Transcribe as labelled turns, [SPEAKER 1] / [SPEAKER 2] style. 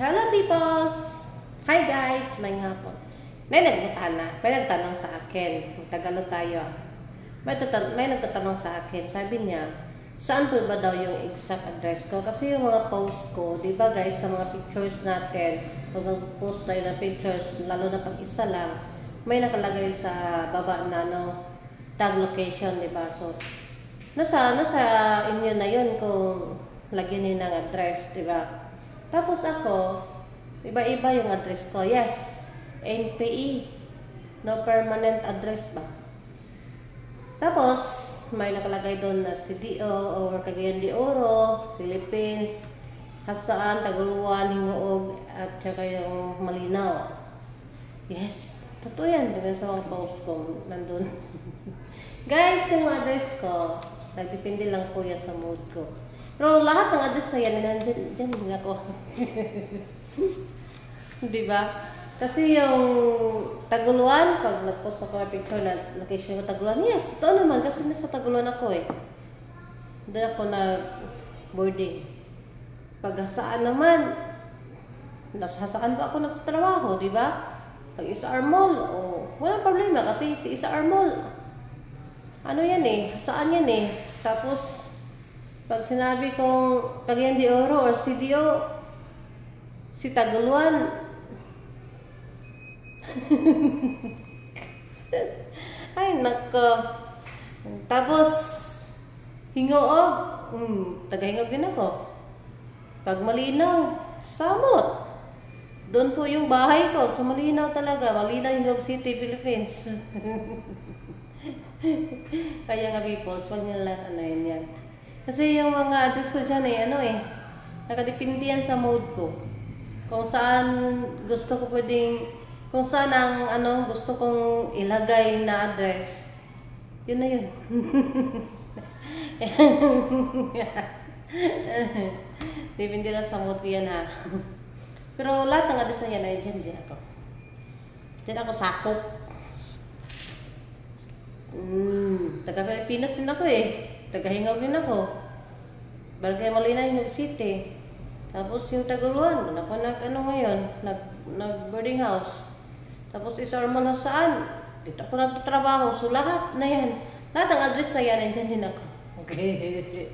[SPEAKER 1] Hello peoples! Hi guys! May hapon. May nagtanong sa akin. Tagalog tayo. May nagtatanong sa akin. Sabi niya, saan po ba daw yung exact address ko? Kasi yung mga post ko, di ba guys, sa mga pictures natin, pag post tayo ng pictures, lalo na pag isa lang, may nakalagay sa baba na tag location, di ba? So, nasa inyo na yun kung lagyan niyo ng address, di ba? Tapos ako, iba-iba yung address ko. Yes, NPE. No permanent address ba? Tapos, may nakalagay doon na CDO or Cagayan de Oro, Philippines, Hasaan, Taguluan, Hingoog, at saka yung Malinaw. Yes, totoo yan. Tingnan sa mga post ko, nandun. Guys, yung address ko, nagdepende lang po yan sa mood ko. Pero lahat ng address na yan, nandyan din ako. Diba? Kasi yung Taguluan, pag nag-post ako ng picture na location ko Taguluan, yes, ito naman, kasi nasa Taguluan ako eh. Doon ako nag-boarding. Pag Hasaan naman, nasa Hasaan ba ako nagtatrabaho, diba? Pag Isaar Mall, walang problema kasi si Isaar Mall, ano yan eh, Hasaan yan eh. Tapos, pag sinabi kong Cagayan de Oro or CDO, si Taguluan, ay nako. Tapos, Hingoog, taga-Hingoog din ako. Pag Malinaw, Samot. Doon po yung bahay ko, sa Malinaw talaga. Malinaw, Hingoog City, Philippines. Kaya nga people, wag nyo lang yan. Kasi yung mga address ko dyan nakadepende yan sa mood ko. Kung saan gusto ko kung saan ang gusto kong ilagay na address, yun na yun. Depende lang sa mood ko yan ha. Pero lahat ng address na yan ay dyan ako. Dyan ako sakop. Taga-Pilipinas din ako eh. Taga-Hingoog din ako. Barangay Malinaw, Hingoog City. Tapos yung Taguluan, ako nag-boarding house. Tapos Isaar Mall Hasaan, dito ako nagtatrabaho. So lahat na yan. Lahat ng address na yan, nandyan din ako. Okay.